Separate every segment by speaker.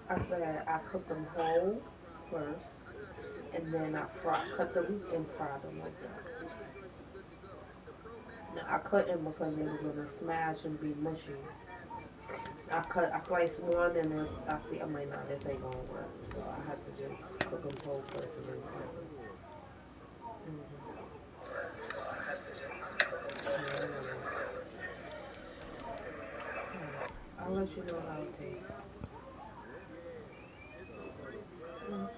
Speaker 1: I said I cook them whole first, and then cut them and fry them like that. No, I couldn't because they was gonna smash and be mushy. I sliced one and then I see, I'm like, no, this ain't gonna work. So I had to just cook them whole first and then slice them. I'll let you know how it tastes. Mm.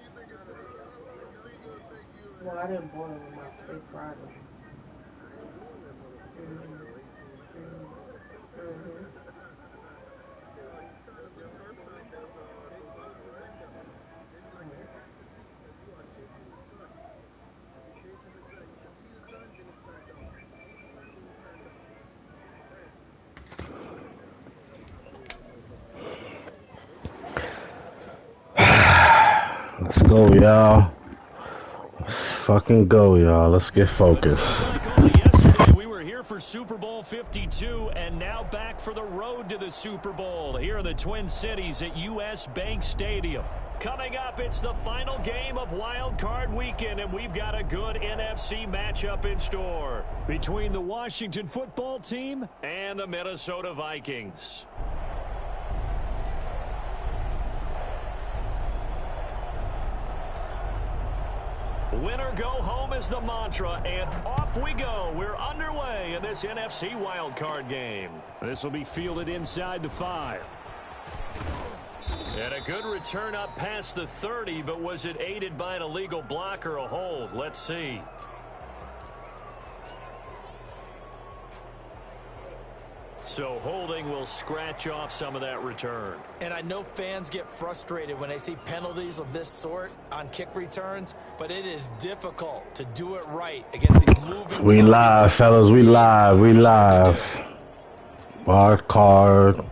Speaker 1: Well, I didn't boil them. I straight fried them. Mm-hmm.
Speaker 2: Let's go, y'all. Let's fucking go, y'all. Let's get focused.
Speaker 3: Like only yesterday, we were here for Super Bowl 52, and now back for the road to the Super Bowl here in the Twin Cities at U.S. Bank Stadium. Coming up, it's the final game of Wild Card Weekend, and we've got a good NFC matchup in store between the Washington Football Team and the Minnesota Vikings. Winner go home is the mantra, and off we go. We're underway in this NFC wildcard game. This will be fielded inside the 5. And a good return up past the 30, but was it aided by an illegal block or a hold? Let's see. So holding will scratch off some of that return.
Speaker 4: And I know fans get frustrated when they see penalties of this sort on kick returns, but it is difficult to do it right against these moving.
Speaker 2: We live, fellas. We live. We live. Wild card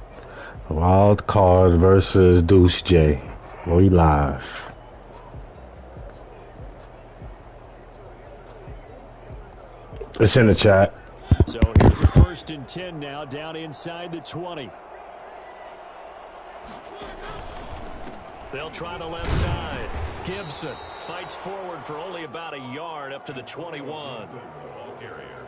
Speaker 2: versus Deuce J. We live. It's in the chat.
Speaker 3: So here's a 1st and 10 now, down inside the 20. They'll try the left side. Gibson fights forward for only about a yard up to the 21.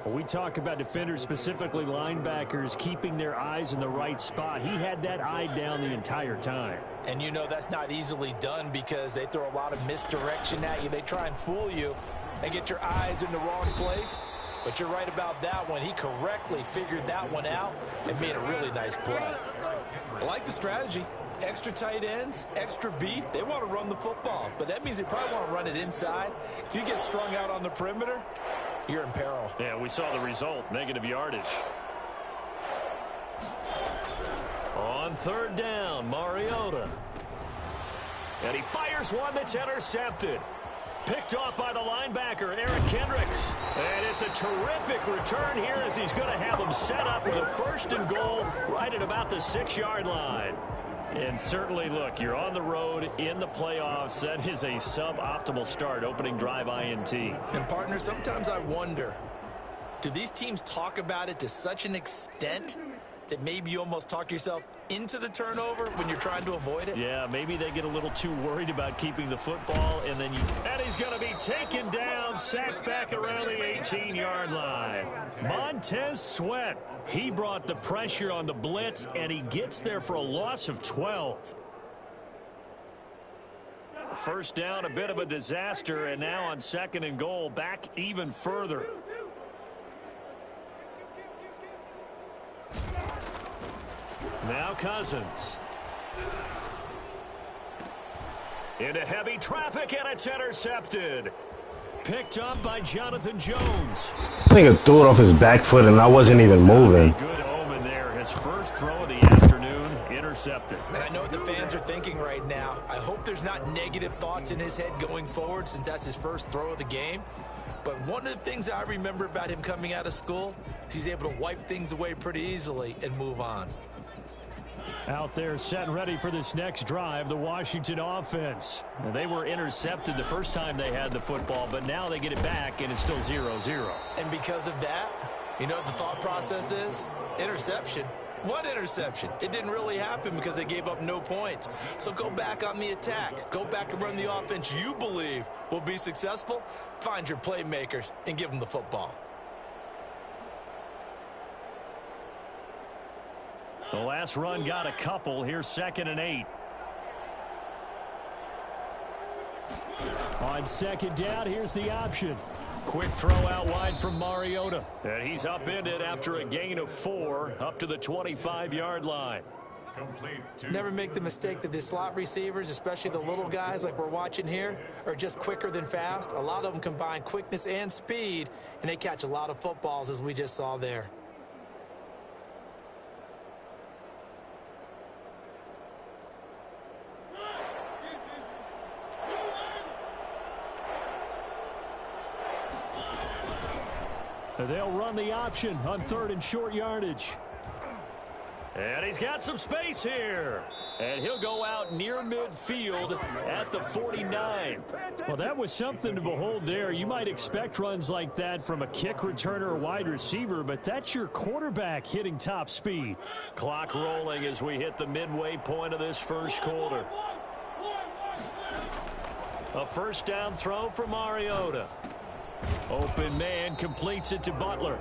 Speaker 3: We talk about defenders, specifically linebackers, keeping their eyes in the right spot. He had that eye down the entire time.
Speaker 4: And you know that's not easily done because they throw a lot of misdirection at you. They try and fool you and get your eyes in the wrong place. But you're right about that one. He correctly figured that one out and made a really nice play. I like the strategy. Extra tight ends, extra beef. They want to run the football, but that means they probably want to run it inside. If you get strung out on the perimeter, you're in peril.
Speaker 3: Yeah, we saw the result, negative yardage. On 3rd down, Mariota. And he fires one that's intercepted. Picked off by the linebacker, Eric Kendricks. And it's a terrific return here as he's going to have them set up with a 1st and goal right at about the 6-yard line. And certainly, look, you're on the road in the playoffs. That is a suboptimal start, opening drive INT.
Speaker 4: And, partner, sometimes I wonder, do these teams talk about it to such an extent that maybe you almost talk yourself into the turnover when you're trying to avoid it?
Speaker 3: Yeah, maybe they get a little too worried about keeping the football, and then and he's going to be taken down, sacked back around the 18-yard line. Montez Sweat, he brought the pressure on the blitz, and he gets there for a loss of 12. 1st down, a bit of a disaster, and now on 2nd and goal, back even further. Now Cousins. Into heavy traffic, and it's intercepted. Picked up by Jonathan Jones.
Speaker 2: I think I threw it off his back foot, and I wasn't even moving.
Speaker 3: Good omen there. His 1st throw of the afternoon, intercepted.
Speaker 4: And I know what the fans are thinking right now. I hope there's not negative thoughts in his head going forward since that's his 1st throw of the game. But one of the things I remember about him coming out of school is he's able to wipe things away pretty easily and move on.
Speaker 3: Out there set and ready for this next drive, the Washington offense. Now, they were intercepted the first time they had the football, but now they get it back, and it's still 0-0.
Speaker 4: And because of that, you know what the thought process is? Interception. What interception? It didn't really happen because they gave up no points. So go back on the attack. Go back and run the offense you believe will be successful. Find your playmakers and give them the football.
Speaker 3: The last run got a couple. Here's 2nd and 8.
Speaker 5: On 2nd down, here's the option.
Speaker 3: Quick throw out wide from Mariota. And he's upended after a gain of 4 up to the 25-yard line.
Speaker 4: Never make the mistake that the slot receivers, especially the little guys like we're watching here, are just quicker than fast. A lot of them combine quickness and speed, and they catch a lot of footballs as we just saw there.
Speaker 5: They'll run the option on 3rd and short yardage.
Speaker 3: And he's got some space here. And he'll go out near midfield at the 49.
Speaker 5: Well, that was something to behold there. You might expect runs like that from a kick returner or wide receiver, but that's your quarterback hitting top speed.
Speaker 3: Clock rolling as we hit the midway point of this first quarter. A first down throw for Mariota. Open man completes it to Butler.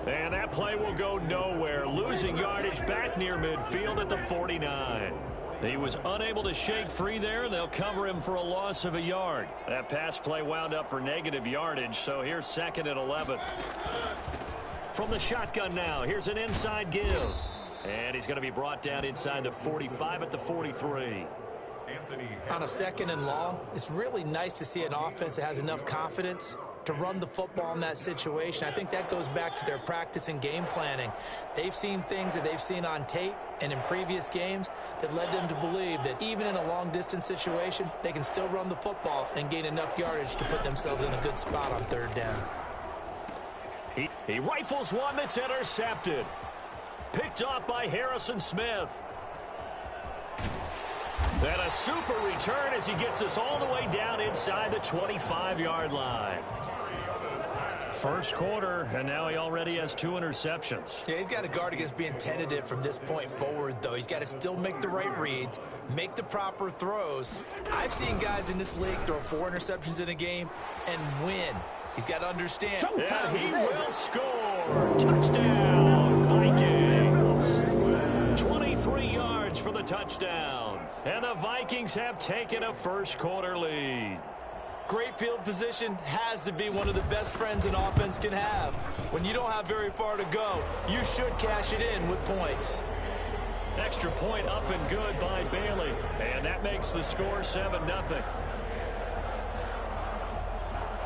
Speaker 3: And that play will go nowhere. Losing yardage back near midfield at the 49. He was unable to shake free there. They'll cover him for a loss of a yard. That pass play wound up for negative yardage, so here's 2nd and 11. From the shotgun now, here's an inside give. And he's going to be brought down inside the 45 at the 43.
Speaker 4: On a 2nd and long, it's really nice to see an offense that has enough confidence to run the football in that situation. I think that goes back to their practice and game planning. They've seen things that they've seen on tape and in previous games that led them to believe that even in a long-distance situation, they can still run the football and gain enough yardage to put themselves in a good spot on 3rd down.
Speaker 3: He rifles one that's intercepted. Picked off by Harrison Smith. And a super return as he gets us all the way down inside the 25-yard line. First quarter, and now he already has 2 interceptions.
Speaker 4: Yeah, he's got to guard against being tentative from this point forward, though. He's got to still make the right reads, make the proper throws. I've seen guys in this league throw 4 interceptions in a game and win. He's got to understand.
Speaker 3: And he will score. Touchdown, Vikings. 23 yards for the touchdown. And the Vikings have taken a first quarter lead.
Speaker 4: Great field position has to be one of the best friends an offense can have. When you don't have very far to go, you should cash it in with points.
Speaker 3: Extra point up and good by Bailey. And that makes the score 7-0.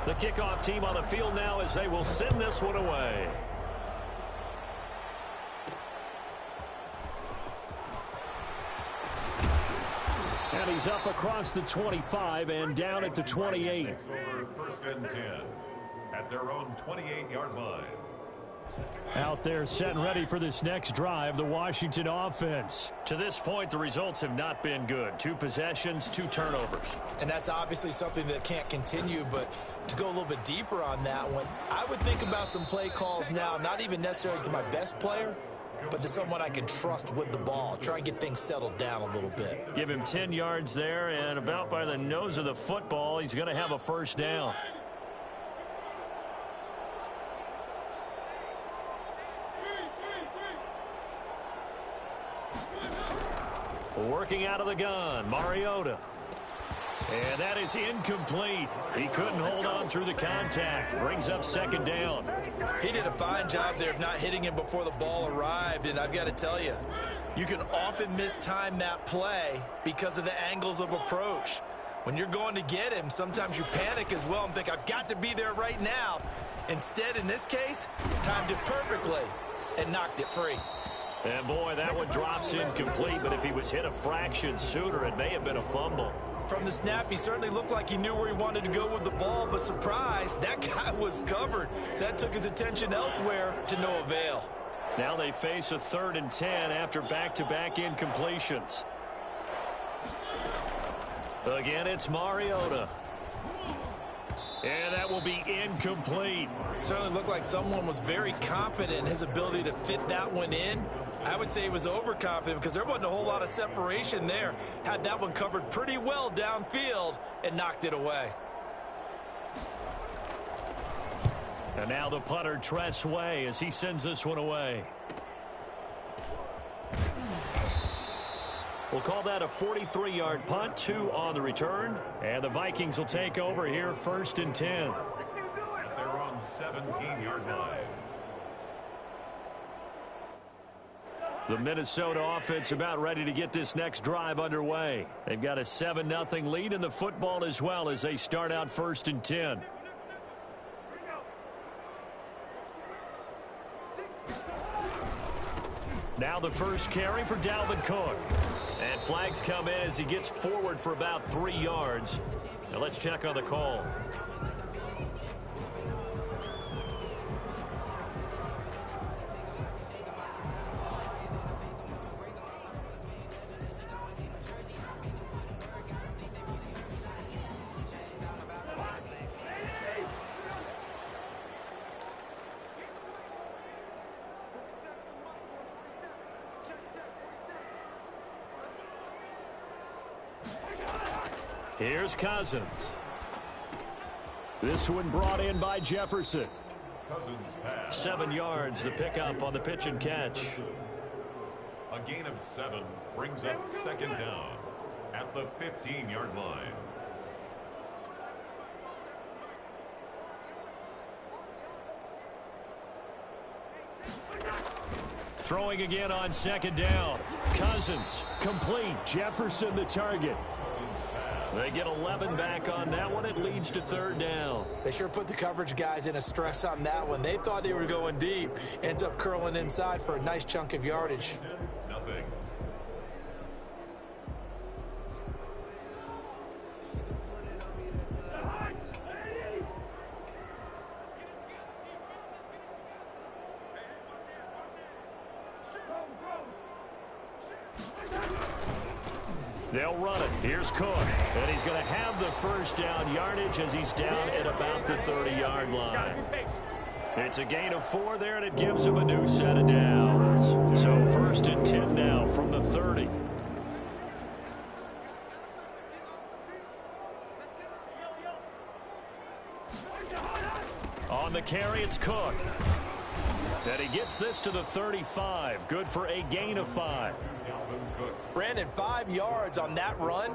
Speaker 3: The kickoff team on the field now as they will send this one away.
Speaker 5: And he's up across the 25 and down at the 28.
Speaker 6: First and 10 at their own 28-yard line.
Speaker 5: Out there set and ready for this next drive, the Washington offense.
Speaker 3: To this point, the results have not been good. 2 possessions, 2 turnovers.
Speaker 4: And that's obviously something that can't continue, but to go a little bit deeper on that one, I would think about some play calls now, not even necessarily to my best player, but to someone I can trust with the ball. Try and get things settled down a little bit.
Speaker 3: Give him 10 yards there, and about by the nose of the football, he's going to have a first down. Working out of the gun, Mariota. And that is incomplete. He couldn't hold on through the contact. Brings up 2nd down.
Speaker 4: He did a fine job there of not hitting him before the ball arrived, and I've got to tell you, you can often mistime that play because of the angles of approach. When you're going to get him, sometimes you panic as well and think, I've got to be there right now. Instead, in this case, timed it perfectly and knocked it free.
Speaker 3: And boy, that one drops incomplete, but if he was hit a fraction sooner, it may have been a fumble.
Speaker 4: From the snap, he certainly looked like he knew where he wanted to go with the ball, but surprise, that guy was covered. So that took his attention elsewhere to no avail.
Speaker 3: Now they face a 3rd and 10 after back-to-back incompletions. Again, it's Mariota. And that will be incomplete.
Speaker 4: Certainly looked like someone was very confident in his ability to fit that one in. I would say he was overconfident because there wasn't a whole lot of separation there. Had that one covered pretty well downfield and knocked it away.
Speaker 5: And now the punter, Tress Way, as he sends this one away. We'll call that a 43-yard punt, 2 on the return. And the Vikings will take over here, 1st and 10.
Speaker 6: At their own 17-yard line.
Speaker 5: The Minnesota offense about ready to get this next drive underway. They've got a 7-0 lead in the football as well as they start out 1st and 10. Now the first carry for Dalvin Cook. And flags come in as he gets forward for about 3 yards. Now let's check on the call. Here's Cousins. This one brought in by Jefferson.
Speaker 6: Cousins pass.
Speaker 5: 7 yards, the pickup on the pitch and catch.
Speaker 6: A gain of 7 brings up 2nd down at the 15-yard line.
Speaker 5: Throwing again on 2nd down. Cousins complete. Jefferson the target. They get 11 back on that one. It leads to 3rd down.
Speaker 4: They sure put the coverage guys in a stress on that one. They thought they were going deep. Ends up curling inside for a nice chunk of yardage.
Speaker 6: Nothing.
Speaker 5: They'll run it. Here's Cook. And he's going to have the 1st down yardage as he's down at about the 30-yard line. It's a gain of 4 there, and it gives him a new set of downs. So 1st and 10 now from the 30. On the carry, it's Cook. And he gets this to the 35. Good for a gain of 5.
Speaker 4: Brandon, 5 yards on that run.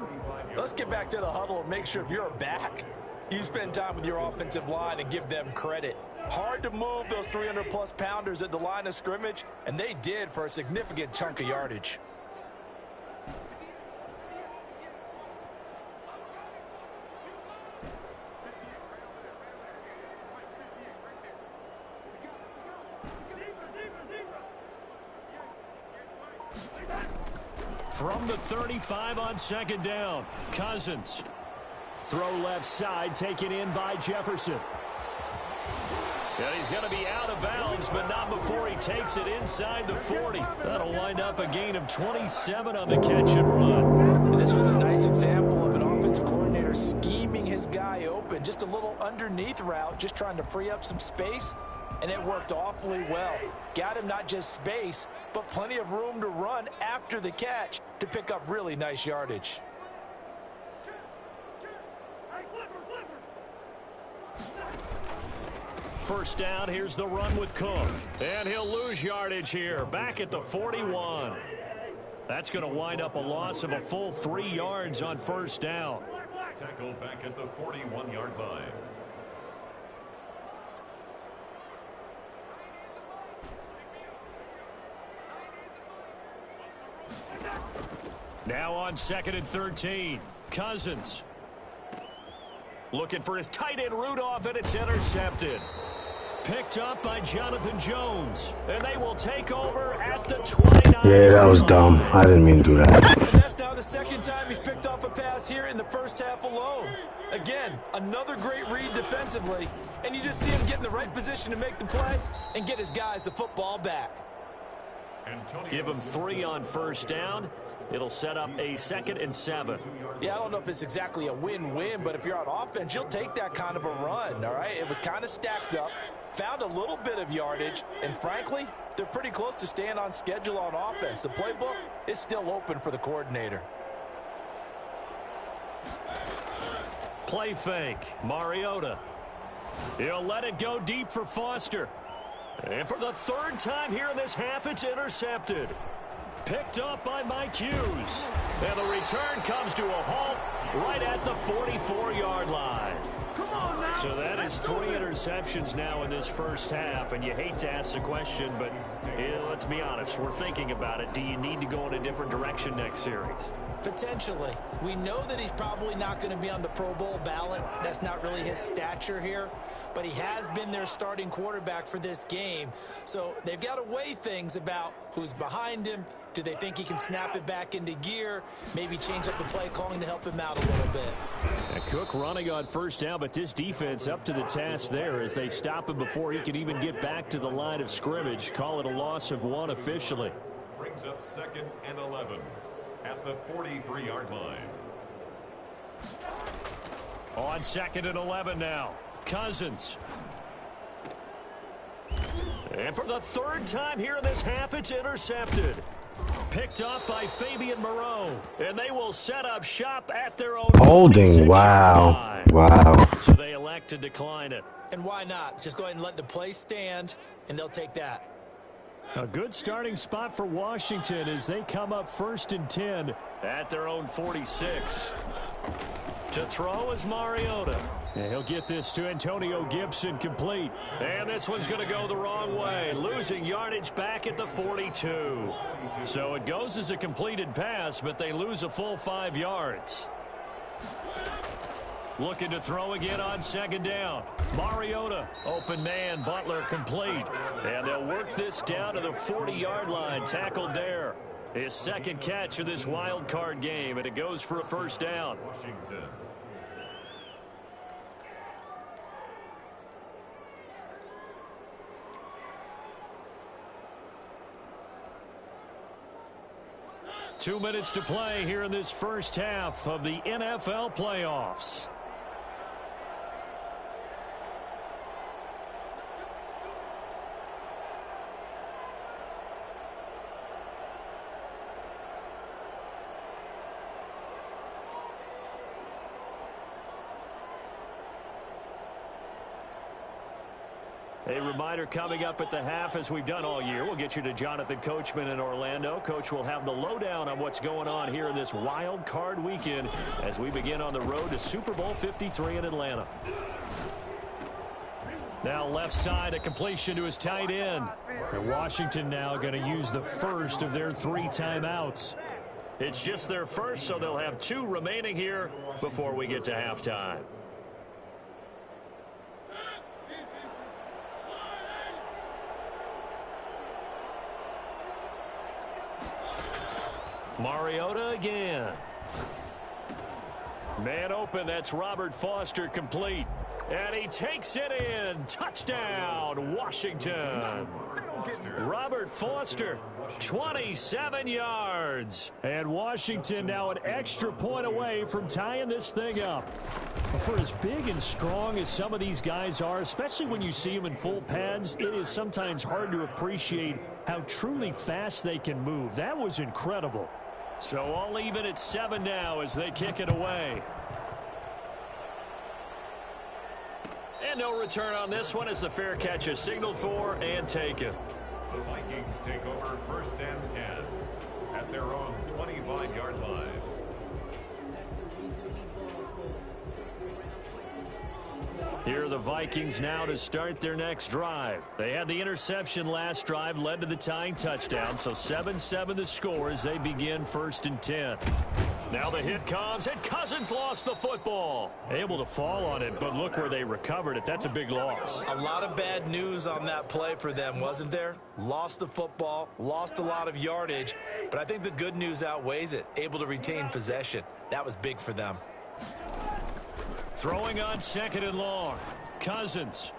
Speaker 4: Let's get back to the huddle and make sure if you're a back, you spend time with your offensive line and give them credit. Hard to move those 300-plus pounders at the line of scrimmage, and they did for a significant chunk of yardage.
Speaker 5: From the 35 on 2nd down, Cousins. Throw left side, taken in by Jefferson. And he's going to be out of bounds, but not before he takes it inside the 40. That'll wind up a gain of 27 on the catch and run.
Speaker 4: And this was a nice example of an offensive coordinator scheming his guy open. Just a little underneath route, just trying to free up some space. And it worked awfully well. Got him not just space, but plenty of room to run after the catch to pick up really nice yardage.
Speaker 5: First down, here's the run with Cook. And he'll lose yardage here, back at the 41. That's going to wind up a loss of a full 3 yards on 1st down.
Speaker 6: Tackled back at the 41-yard line.
Speaker 5: Now on 2nd and 13, Cousins. Looking for his tight end Rudolph, and it's intercepted. Picked up by Jonathan Jones, and they will take over at the 29.
Speaker 2: Yeah, that was dumb. I didn't mean to do that.
Speaker 4: And that's now the 2nd time he's picked off a pass here in the 1st half alone. Again, another great read defensively, and you just see him get in the right position to make the play and get his guys the football back.
Speaker 5: Give him 3 on 1st down. It'll set up a 2nd and 7.
Speaker 4: Yeah, I don't know if it's exactly a win-win, but if you're on offense, you'll take that kind of a run, all right? It was kind of stacked up. found a little bit of yardage, and frankly, they're pretty close to staying on schedule on offense. The playbook is still open for the coordinator.
Speaker 3: Play fake. Mariota. He'll let it go deep for Foster. And for the third time here in this half, it's intercepted. Picked up by Mike Hughes. And the return comes to a halt right at the 44-yard line. So that is 3 interceptions now in this first half, and you hate to ask the question, but let's be honest, we're thinking about it. Do you need to go in a different direction next series?
Speaker 4: Potentially. We know that he's probably not going to be on the Pro Bowl ballot. That's not really his stature here, but he has been their starting quarterback for this game. So they've got to weigh things about who's behind him. Do they think he can snap it back into gear? Maybe change up the play calling to help him out a little bit.
Speaker 3: And Cook running on first down, but this defense up to the task there as they stop him before he can even get back to the line of scrimmage. Call it a loss of 1 officially.
Speaker 6: Brings up 2nd and 11 at the 43-yard line.
Speaker 3: On 2nd and 11 now. Cousins. And for the third time here in this half, it's intercepted. Picked up by Fabian Moreau. And they will set up shop at their own
Speaker 2: holding. Wow. Wow.
Speaker 3: So they elect to decline it.
Speaker 4: And why not? Just go ahead and let the play stand, and they'll take that.
Speaker 5: A good starting spot for Washington as they come up 1st and 10
Speaker 3: at their own 46. To throw is Mariota.
Speaker 5: And he'll get this to Antonio Gibson complete.
Speaker 3: And this one's going to go the wrong way, losing yardage back at the 42.
Speaker 5: So it goes as a completed pass, but they lose a full 5 yards.
Speaker 3: Looking to throw again on 2nd down. Mariota, open man, Butler complete. And they'll work this down to the 40-yard line, tackled there. His 2nd catch of this wild card game, and it goes for a 1st down.
Speaker 6: Washington.
Speaker 3: Two minutes to play here in this first half of the NFL playoffs. A reminder coming up at the half, as we've done all year. We'll get you to Jonathan Coachman in Orlando. Coach will have the lowdown on what's going on here in this wild card weekend as we begin on the road to Super Bowl 53 in Atlanta. Now left side, a completion to his tight end.
Speaker 5: And Washington now going to use the first of their 3 timeouts.
Speaker 3: It's just their first, so they'll have 2 remaining here before we get to halftime. Mariota again. Man open, that's Robert Foster complete. And he takes it in. Touchdown, Washington. Robert Foster, 27 yards.
Speaker 5: And Washington now an extra point away from tying this thing up. For as big and strong as some of these guys are, especially when you see them in full pads, it is sometimes hard to appreciate how truly fast they can move. That was incredible.
Speaker 3: So all even at 7 now as they kick it away. And no return on this one as the fair catch is signaled for and taken.
Speaker 6: The Vikings take over 1st and 10 at their own 25-yard line.
Speaker 3: Here are the Vikings now to start their next drive. They had the interception last drive, led to the tying touchdown, so 7-7 the score as they begin 1st and 10. Now the hit comes, and Cousins lost the football. Able to fall on it, but look where they recovered it. That's a big loss.
Speaker 4: A lot of bad news on that play for them, wasn't there? Lost the football, lost a lot of yardage, but I think the good news outweighs it. Able to retain possession. That was big for them.
Speaker 3: Throwing on 2nd and long. Cousins.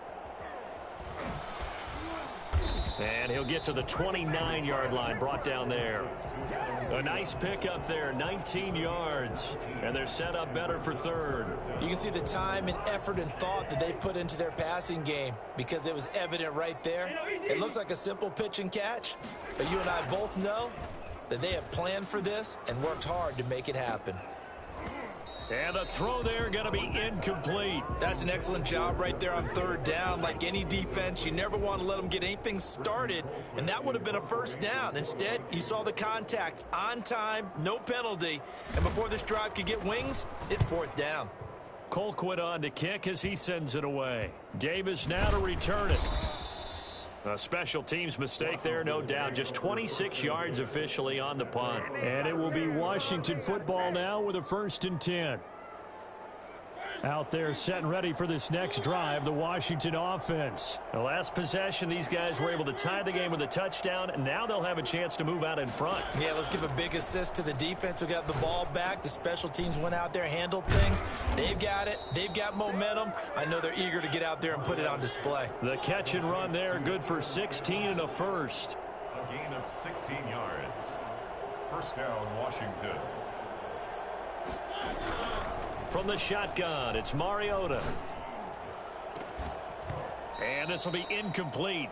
Speaker 3: And he'll get to the 29-yard line, brought down there. A nice pickup there, 19 yards. And they're set up better for third.
Speaker 4: You can see the time and effort and thought that they put into their passing game because it was evident right there. It looks like a simple pitch and catch, but you and I both know that they have planned for this and worked hard to make it happen.
Speaker 3: And the throw there going to be incomplete.
Speaker 4: That's an excellent job right there on third down. Like any defense, you never want to let them get anything started, and that would have been a first down. Instead, you saw the contact on time, no penalty, and before this drive could get wings, it's fourth down.
Speaker 3: Colquitt on to kick as he sends it away. Davis now to return it. A special teams mistake there, no doubt. Just 26 yards officially on the punt.
Speaker 5: And it will be Washington football now with a 1st and 10. Out there set and ready for this next drive, the Washington offense.
Speaker 3: The last possession, these guys were able to tie the game with a touchdown, and now they'll have a chance to move out in front.
Speaker 4: Yeah, let's give a big assist to the defense who got the ball back. The special teams went out there, handled things. They've got it. They've got momentum. I know they're eager to get out there and put it on display.
Speaker 3: The catch and run there, good for 16 and a first.
Speaker 6: A gain of 16 yards. First down, Washington.
Speaker 3: From the shotgun, it's Mariota. And this will be incomplete.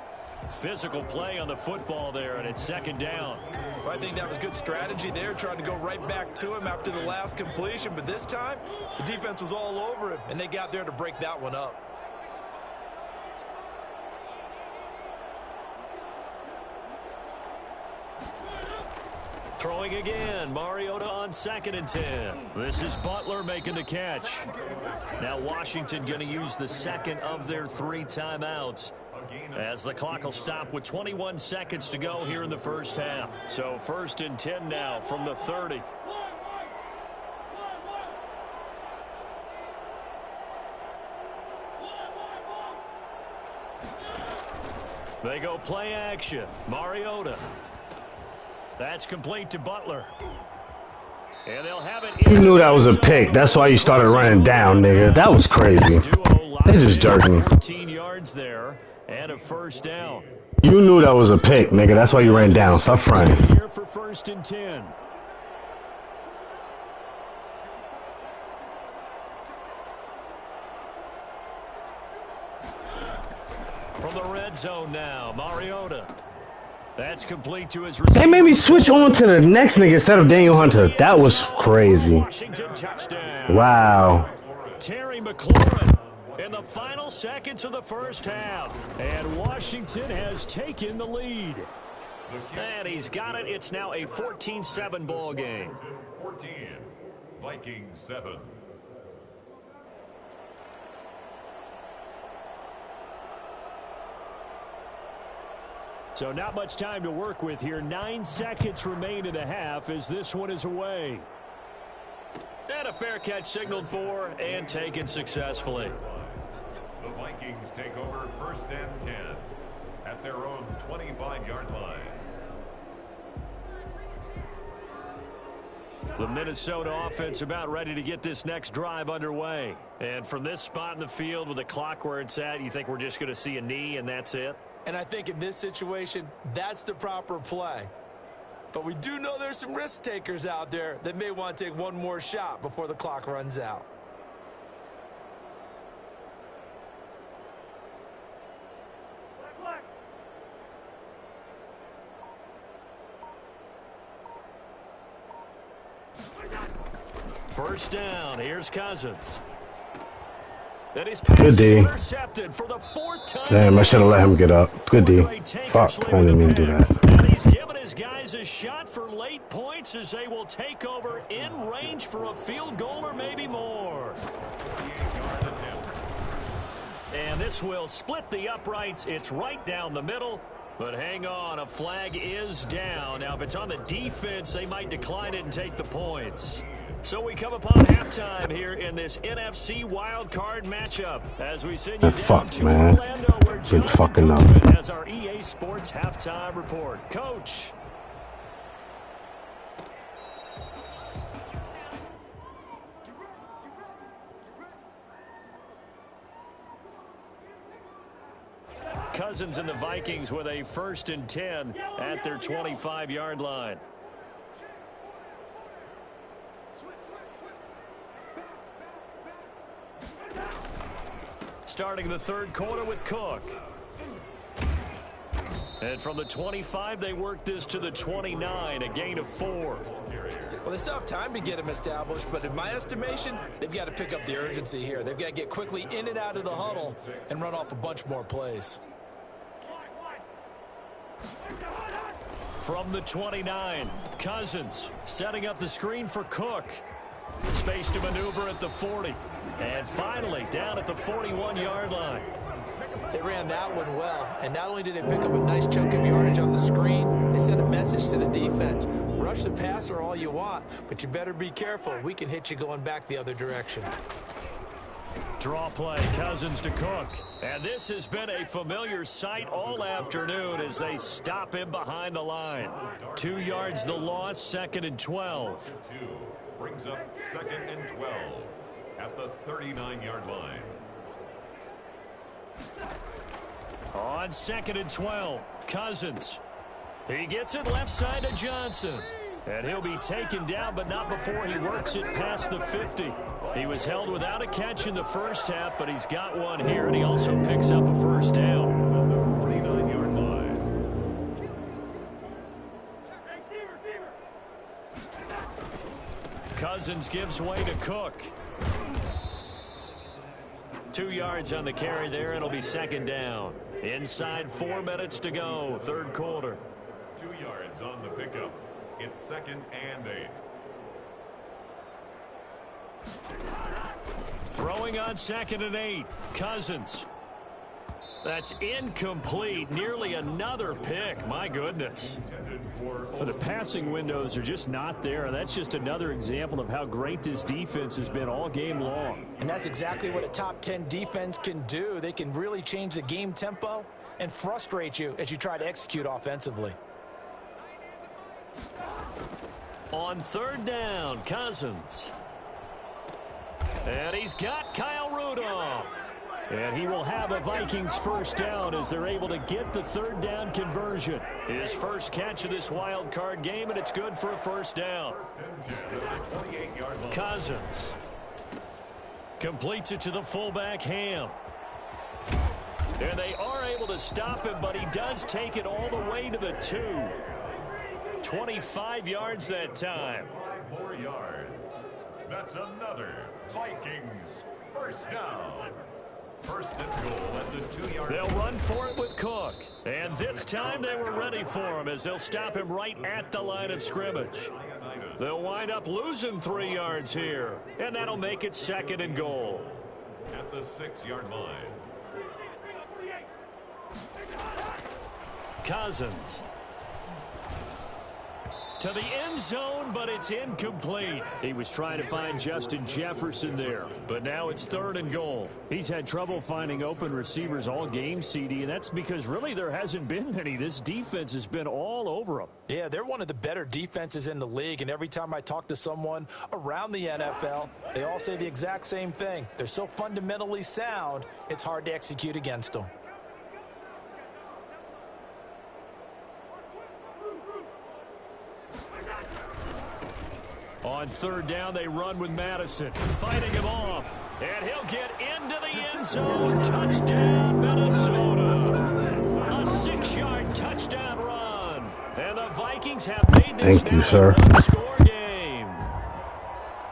Speaker 3: Physical play on the football there, and it's 2nd down.
Speaker 4: Well, I think that was good strategy there, trying to go right back to him after the last completion. But this time, the defense was all over him, and they got there to break that one up.
Speaker 3: Throwing again, Mariota on 2nd and 10. This is Butler making the catch. Now Washington going to use the second of their 3 timeouts as the clock will stop with 21 seconds to go here in the first half. So 1st and 10 now from the 30. They go play action. Mariota. That's complete to Butler. And they'll have it.
Speaker 2: You knew that was a pick. That's why you started running down, nigga. That was crazy. They just jerking.
Speaker 3: 13 yards there and a 1st down.
Speaker 2: You knew that was a pick, nigga. That's why you ran down. Stop fronting.
Speaker 5: Here for 1st and 10.
Speaker 3: From the red zone now, Mariota. That's complete to his receiver.
Speaker 2: They made me switch on to the next nigga instead of Daniel Hunter. That was crazy.
Speaker 3: Washington touchdown.
Speaker 2: Wow.
Speaker 3: Terry McLaurin in the final seconds of the first half.
Speaker 5: And Washington has taken the lead.
Speaker 3: And he's got it. It's now a 14-7 ball game.
Speaker 6: 14. Vikings 7.
Speaker 5: So not much time to work with here. 9 seconds remain in the half as this one is away.
Speaker 3: And a fair catch signaled for and taken successfully.
Speaker 6: The Vikings take over 1st and 10 at their own 25-yard line.
Speaker 3: The Minnesota offense about ready to get this next drive underway. And from this spot in the field with the clock where it's at, you think we're just going to see a knee and that's it?
Speaker 4: And I think in this situation, that's the proper play. But we do know there's some risk takers out there that may want to take one more shot before the clock runs out.
Speaker 3: First down. Here's Cousins. That is
Speaker 2: Good D.
Speaker 3: Intercepted for the 4th time.
Speaker 2: Damn, I should have let him get up. Good D. Fuck, I didn't mean to do that.
Speaker 3: And he's given his guys a shot for late points as they will take over in range for a field goal or maybe more. And this will split the uprights. It's right down the middle. But hang on, a flag is down. Now, if it's on the defense, they might decline it and take the points. So we come upon halftime here in this NFC wildcard matchup as we send you down to Orlando where
Speaker 2: Good fucking up.
Speaker 3: has our EA Sports halftime report. Coach. Cousins and the Vikings with a 1st and 10 at their 25-yard line.
Speaker 5: starting the third quarter with Cook. And from the 25, they work this to the 29, a gain of 4.
Speaker 4: Well, they still have time to get him established, but in my estimation, they've got to pick up the urgency here. They've got to get quickly in and out of the huddle and run off a bunch more plays.
Speaker 5: From the 29, Cousins setting up the screen for Cook. Space to maneuver at the 40. And finally, down at the 41-yard line.
Speaker 4: They ran that one well, and not only did they pick up a nice chunk of yardage on the screen, they sent a message to the defense. Rush the passer all you want, but you better be careful. We can hit you going back the other direction.
Speaker 5: Draw play, Cousins to Cook. And this has been a familiar sight all afternoon as they stop him behind the line. 2 yards the loss, 2nd and 12.
Speaker 6: Brings up 2nd and 12 at the 39-yard line.
Speaker 5: On 2nd and 12, Cousins. He gets it left side to Johnson. And he'll be taken down, but not before he works it past the 50. He was held without a catch in the first half, but he's got one here, and he also picks up a first down.
Speaker 6: At the 49-yard line.
Speaker 5: Cousins gives way to Cook. 2 yards on the carry there. It'll be 2nd down. Inside 4 minutes to go, third quarter.
Speaker 6: 2 yards on the pickup. It's 2nd and 8.
Speaker 5: Throwing on 2nd and 8. Cousins. That's incomplete. Nearly another pick. My goodness.
Speaker 3: Well, the passing windows are just not there. That's just another example of how great this defense has been all game long.
Speaker 4: And that's exactly what a top 10 defense can do. They can really change the game tempo and frustrate you as you try to execute offensively.
Speaker 5: On 3rd down, Cousins. And he's got Kyle Rudolph. And he will have a Vikings first down as they're able to get the 3rd down conversion. His first catch of this wild card game, and it's good for a first down. Cousins completes it to the fullback, Ham. And they are able to stop him, but he does take it all the way to the 2. 25 yards that time.
Speaker 6: 4 yards. That's another Vikings first down. 1st and goal at the 2-yard line.
Speaker 5: They'll run for it with Cook. And this time they were ready for him as they'll stop him right at the line of scrimmage. They'll wind up losing 3 yards here. And that'll make it 2nd and goal.
Speaker 6: At the 6-yard line.
Speaker 5: Cousins. To the end zone, but it's incomplete.
Speaker 3: He was trying to find Justin Jefferson there.
Speaker 5: But now it's 3rd and goal.
Speaker 3: He's had trouble finding open receivers all game, CD, and that's because really there hasn't been many. This defense has been all over them.
Speaker 4: Yeah, they're one of the better defenses in the league, and every time I talk to someone around the NFL, they all say the exact same thing. They're so fundamentally sound, it's hard to execute against them.
Speaker 5: On 3rd down, they run with Madison, fighting him off. And he'll get into the end zone. Touchdown, Minnesota. A 6-yard touchdown run. And the Vikings have made this
Speaker 2: Thank you, sir.
Speaker 5: a one-score game.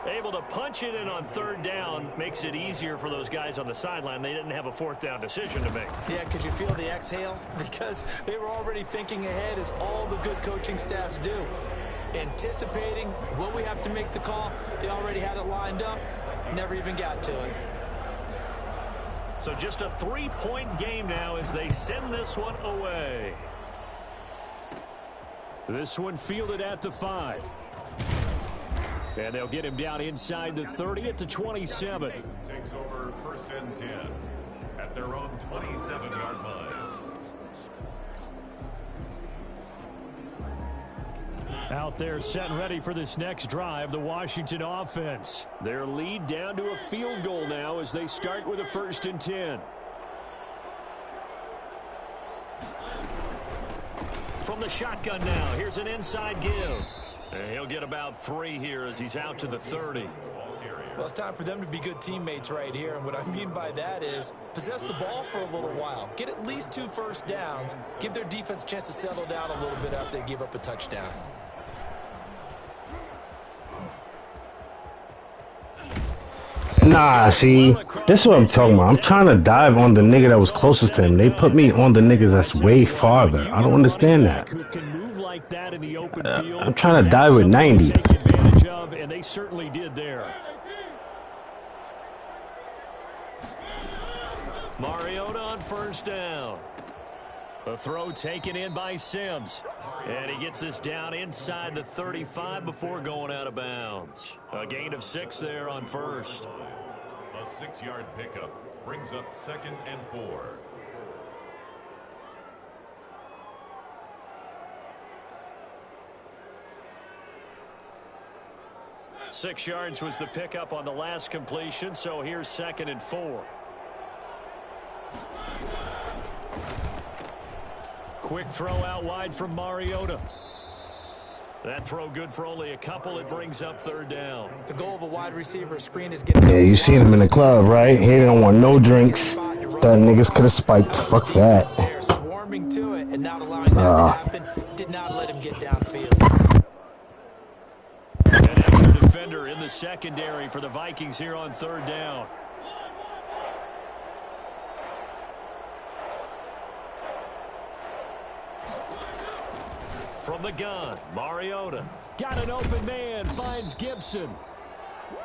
Speaker 5: Able to punch it in on 3rd down makes it easier for those guys on the sideline. They didn't have a 4th down decision to make.
Speaker 4: Yeah, could you feel the exhale? Because they were already thinking ahead, as all the good coaching staffs do. Anticipating what we have to make the call. They already had it lined up, never even got to it.
Speaker 5: So just a 3-point game now as they send this one away.
Speaker 3: This one fielded at the 5. And they'll get him down inside the 30 at the 27.
Speaker 6: Takes over 1st and 10 at their own 27-yard line.
Speaker 3: Out there set and ready for this next drive, the Washington offense. Their lead down to a field goal now as they start with a 1st and 10.
Speaker 5: From the shotgun now, here's an inside give. And he'll get about 3 here as he's out to the 30.
Speaker 6: Ball carrier
Speaker 4: Well, it's time for them to be good teammates right here, and what I mean by that is possess the ball for a little while. Get at least 2 first downs. Give their defense a chance to settle down a little bit after they give up a touchdown.
Speaker 2: Nah, see, this is what I'm talking about. I'm trying to dive on the nigga that was closest to him. They put me on the niggas that's way farther. I don't understand that. I'm trying to dive with 90.
Speaker 5: And they certainly did there. Mariota on first down. A throw taken in by Sims. And he gets this down inside the 35 before going out of bounds. A gain of 6 there on first.
Speaker 6: A 6-yard pickup brings up 2nd and 4.
Speaker 5: Six yards was the pickup on the last completion, so here's 2nd and 4. Quick throw out wide from Mariota. That throw good for only a couple. It brings up 3rd down.
Speaker 4: The goal of a wide receiver screen is getting...
Speaker 2: Yeah, you seen him in the club, right? He didn't want no drinks. That niggas could have spiked. Fuck that.
Speaker 4: Swarming to it and not allowing that to happen. Did not let him get downfield.
Speaker 5: An extra defender in the secondary for the Vikings here on 3rd down. From the gun, Mariota. Got an open man, finds Gibson.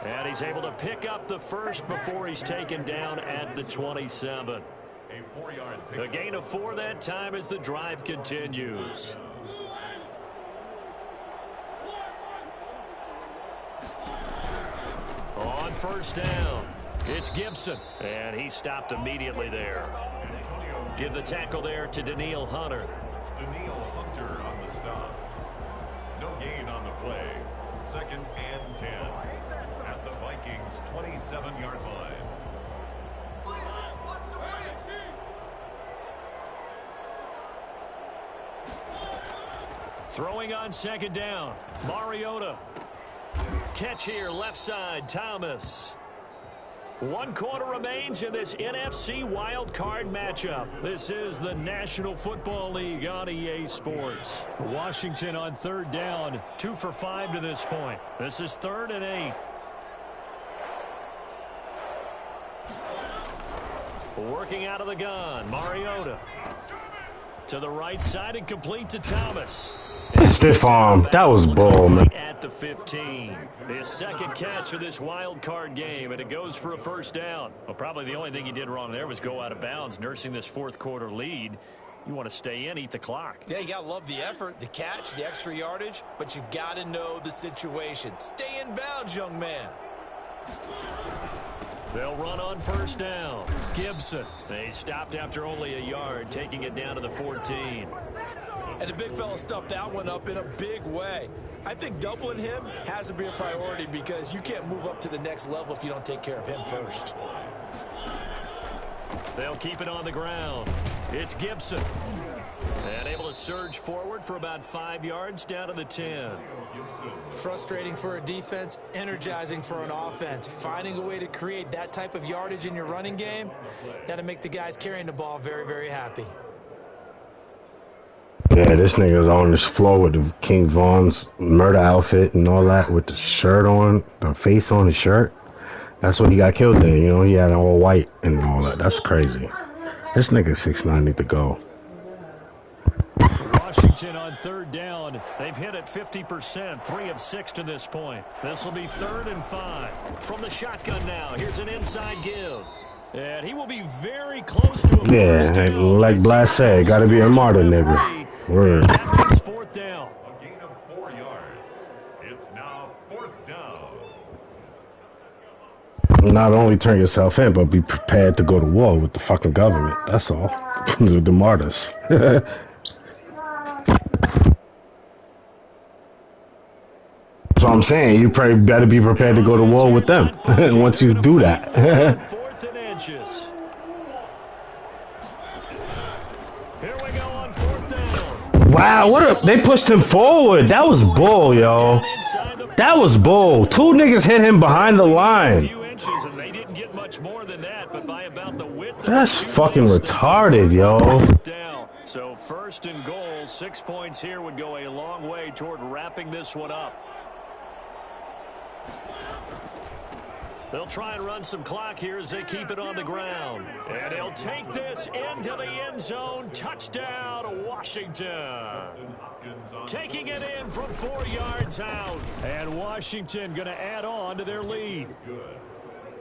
Speaker 5: And he's able to pick up the first before he's taken down at the 27.
Speaker 6: A 4-yard pickup.
Speaker 5: A gain of 4 that time as the drive continues. On first down, it's Gibson. And he stopped immediately there. Give the tackle there to Danielle Hunter.
Speaker 6: Danielle Hunter on the stop. No gain on the play. 2nd and 10 at the Vikings' 27-yard line.
Speaker 5: Throwing on 2nd down, Mariota. Catch here, left side, Thomas. 1 quarter remains in this NFC wild card matchup. This is the National Football League on EA Sports. Washington on 3rd down, 2 for 5 to this point. This is 3rd and 8. Working out of the gun, Mariota. To the right side and complete to Thomas.
Speaker 2: Stiff arm. That was bull, man.
Speaker 5: At the 15. His 2nd catch of this wild card game, and it goes for a first down. Well, probably the only thing he did wrong there was go out of bounds, nursing this 4th quarter lead. You want to stay in, eat the clock.
Speaker 4: Yeah, you got to love the effort, the catch, the extra yardage, but you got to know the situation. Stay in bounds, young man.
Speaker 5: They'll run on first down. Gibson. They stopped after only a yard, taking it down to the 14.
Speaker 4: And the big fella stuffed that one up in a big way. I think doubling him has to be a priority because you can't move up to the next level if you don't take care of him first.
Speaker 5: They'll keep it on the ground. It's Gibson. And able to surge forward for about 5 yards down to the 10.
Speaker 4: Frustrating for a defense, energizing for an offense. Finding a way to create that type of yardage in your running game, that'll make the guys carrying the ball very, very happy.
Speaker 2: Yeah, this nigga's on this floor with the King Von's murder outfit and all that with the shirt on, the face on his shirt. That's what he got killed in, you know, he had all white and all that. That's crazy. This nigga 6'9" need to go.
Speaker 5: Washington on 3rd down. They've hit it 50%, 3 of 6 to this point. This will be 3rd and 5. From the shotgun now, here's an inside give. And he will be very close to a first down.
Speaker 2: Like Blast said, gotta be a martyr, nigga. Word.
Speaker 5: It's 4th down.
Speaker 6: A gain of 4 yards. It's now 4th down.
Speaker 2: Not only turn yourself in, but be prepared to go to war with the fucking government. That's all. The martyrs. That's what I'm saying. You probably better be prepared to go to war with them once you do that.
Speaker 5: 4th and inches. Here we go on 4th down.
Speaker 2: Wow, they pushed him forward. That was bull, yo.
Speaker 5: Inside the
Speaker 2: That was bull. Two niggas hit him behind the
Speaker 5: A
Speaker 2: line.
Speaker 5: few inches, and they didn't get much more than that, but by about the width.
Speaker 2: That's fucking retarded, yo.
Speaker 5: Down. So 1st and goal, 6 points here would go a long way toward wrapping this one up. They'll try and run some clock here as they keep it on the ground. And he'll take this into the end zone. Touchdown, Washington. Taking it in from 4 yards out. And Washington going to add on to their lead.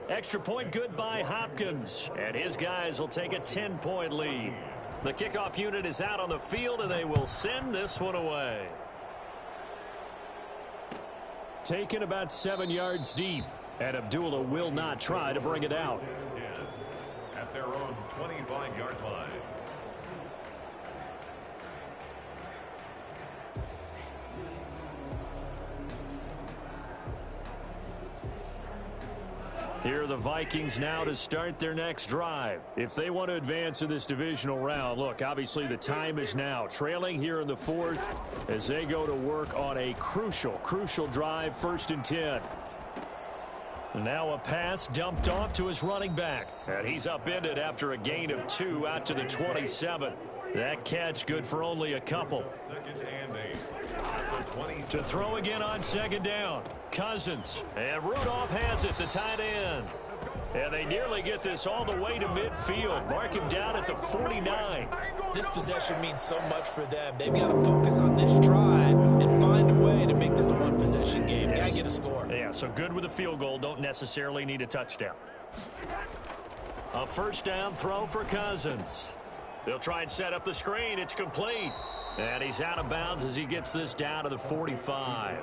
Speaker 5: Extra point good by Hopkins. And his guys will take a 10-point lead. The kickoff unit is out on the field, and they will send this one away. Taken about 7 yards deep. And Abdullah will not try to bring it out.
Speaker 6: At their own 25-yard line.
Speaker 5: Here are the Vikings now to start their next drive. If they want to advance in this divisional round, look, obviously the time is now. Trailing here in the 4th as they go to work on a crucial drive, 1st and 10. Now a pass dumped off to his running back. And he's upended after a gain of 2 out to the 27. That catch good for only a couple.
Speaker 6: 2nd and 8.
Speaker 5: To throw again on 2nd down. Cousins. And Rudolph has it, the tight end. And they nearly get this all the way to midfield. Mark him down at the 49.
Speaker 4: This possession means so much for them. They've got to focus on this drive and find a way to make this a one-possession game. Got to get a score.
Speaker 5: Yeah, so good with a field goal. Don't necessarily need a touchdown. A 1st down throw for Cousins. They'll try and set up the screen. It's complete. And he's out of bounds as he gets this down to the 45.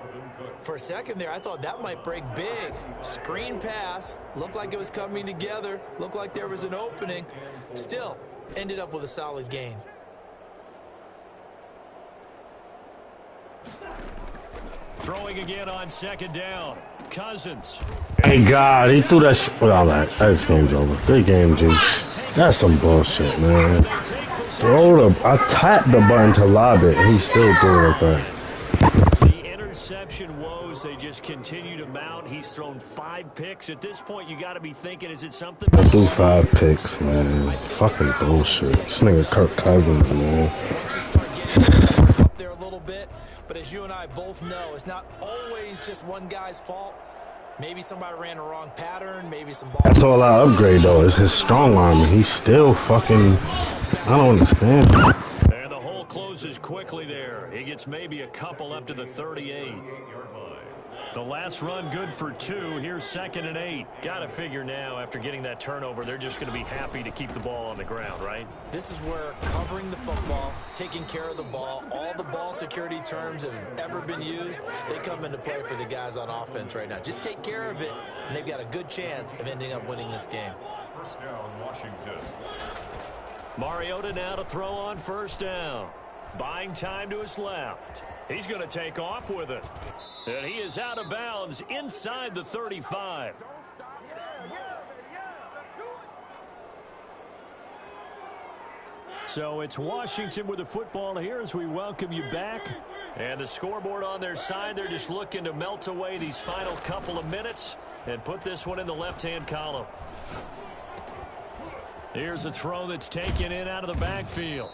Speaker 4: For a second there, I thought that might break big. Screen pass. Looked like it was coming together. Looked like there was an opening. Still, ended up with a solid gain.
Speaker 5: Throwing again on 2nd down. Cousins.
Speaker 2: Hey, God, he threw that shit. All right, this game's over. Good game, G. That's some bullshit, man. I tapped the button to lob it, and he still threw it like that.
Speaker 5: The interception woes, they just continue to mount. He's thrown 5 picks. At this point, you got to be thinking, is it something?
Speaker 2: I threw 5 picks, man. Fucking bullshit. This nigga Kirk Cousins, man.
Speaker 4: Up there a little bit, but as you and I both know, it's not always just one guy's fault. Maybe somebody ran the wrong pattern. Maybe some ball.
Speaker 2: That's all I upgrade, though, is his strong arm. And he's still fucking... I don't understand.
Speaker 5: And the hole closes quickly there. He gets maybe a couple up to the 38. The last run good for 2. Here's 2nd and 8. Got to figure now, after getting that turnover, they're just going to be happy to keep the ball on the ground, right?
Speaker 4: This is where covering the football, taking care of the ball, all the ball security terms that have ever been used, they come into play for the guys on offense right now. Just take care of it, and they've got a good chance of ending up winning this game.
Speaker 6: 1st down, Washington.
Speaker 5: Mariota now to throw on 1st down. Buying time to his left. He's going to take off with it. And he is out of bounds inside the 35. So it's Washington with the football here as we welcome you back. And the scoreboard on their side, they're just looking to melt away these final couple of minutes and put this one in the left-hand column. Here's a throw that's taken in out of the backfield.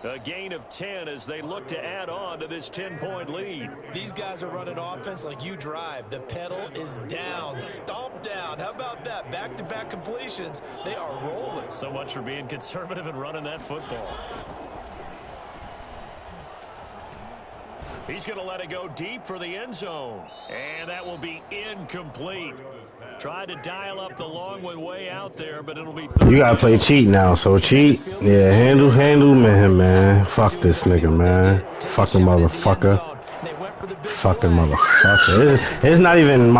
Speaker 5: A gain of 10 as they look to add on to this 10-point lead.
Speaker 4: These guys are running offense like you drive. The pedal is down, stomp down. How about that? Back-to-back completions. They are rolling.
Speaker 5: So much for being conservative and running that football. He's going to let it go deep for the end zone. And that will be incomplete. Tried to dial up the long one way out there, but it'll be...
Speaker 2: You gotta play cheat now, so cheat. Yeah, handle man. Fuck this nigga, man. Fucking motherfucker. Fucking motherfucker. It's not even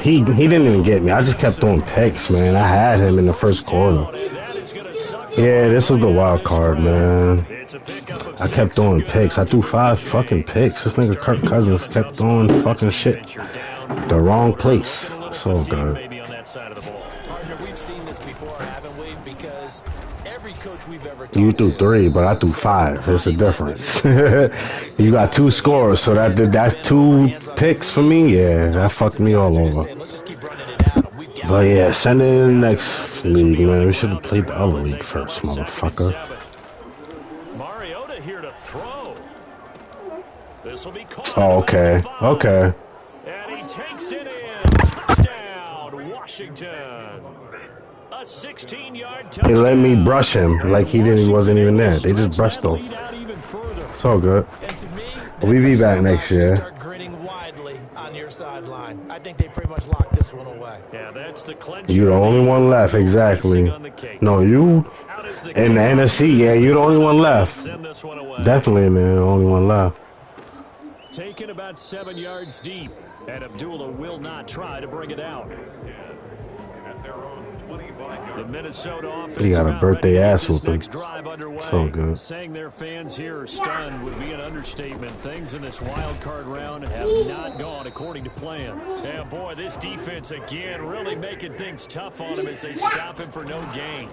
Speaker 2: he didn't even get me. I just kept throwing picks, man. I had him in the 1st quarter. Yeah, this was the wild card, man. I kept throwing picks. I threw 5 fucking picks. This nigga Kirk Cousins kept throwing fucking shit. The wrong place. So good.
Speaker 3: that side of the ball.
Speaker 4: Partner, we've seen this before, haven't we? Because every coach we've ever talked
Speaker 2: You threw
Speaker 4: to
Speaker 2: 3, but I threw 5. It's a difference. You got 2 scores, so that's 2 picks for me. Yeah, that fucked me all over. But yeah, send it in the next league, man. We should have played the other league first, motherfucker.
Speaker 3: Mariota here to throw. This will be caught.
Speaker 2: Oh, okay. Okay.
Speaker 3: And he takes it in. Touchdown, Washington. A 16-yard touchdown.
Speaker 2: They let me brush him like he wasn't even there. They just brushed off. It's all good. We'll be back next year.
Speaker 4: Start grinning widely on your sideline. I think they pretty much locked this one away.
Speaker 3: Yeah, that's the clinch.
Speaker 2: You're the only one left, exactly. No, you in the NFC, yeah, you're the only one left. Definitely the only one left.
Speaker 5: Taken about 7 yards deep, and Abdullah will not try to bring it out. The Minnesota offense.
Speaker 2: He got a birthday ass whooping. So good.
Speaker 5: Saying their fans here are stunned would be an understatement. Things in this wild card round have not gone according to plan. Yeah, boy, this defense again really making things tough on him as they stop him for no gain.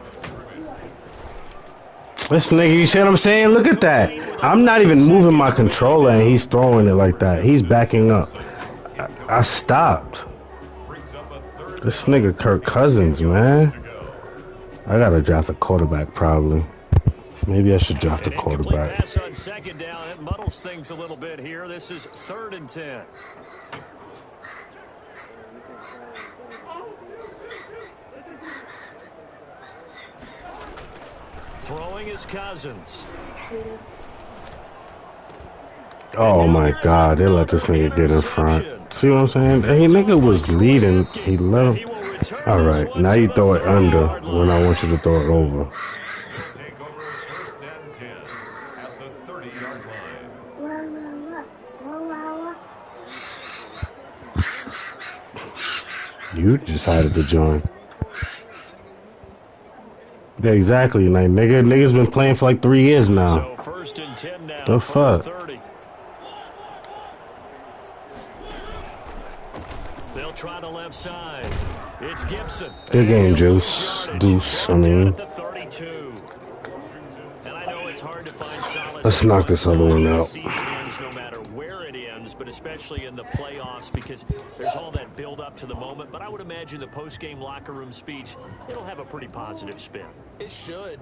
Speaker 2: This nigga, you see what I'm saying? Look at that. I'm not even moving my controller and he's throwing it like that. He's backing up. I stopped. This nigga Kirk Cousins, man. I gotta draft a quarterback probably. Maybe I should draft a quarterback.
Speaker 3: Pass on second down. It muddles things a little bit here. This is 3rd and 10. Throwing is Cousins.
Speaker 2: Oh my God, they let this nigga get in front. See what I'm saying? Hey, nigga was leading. He let him. All right, now you throw it under when I want you to throw it over.
Speaker 6: Take over 1st and 10 at the 30-yard line.
Speaker 2: You decided to join. Yeah, exactly. Like niggas been playing for like 3 years now.
Speaker 3: So 1st and 10 now.
Speaker 2: The fuck?
Speaker 3: 30. They'll try the left side. It's Gibson.
Speaker 2: Good game, Juice. Deuce, I mean.
Speaker 3: At the 32. And I know it's hard to find solid.
Speaker 2: Let's knock this other one out.
Speaker 3: Season ends no matter where it ends, but especially in the playoffs because there's all that build up to the moment. But I would imagine the post-game locker room speech, it'll have a pretty positive spin.
Speaker 4: It should.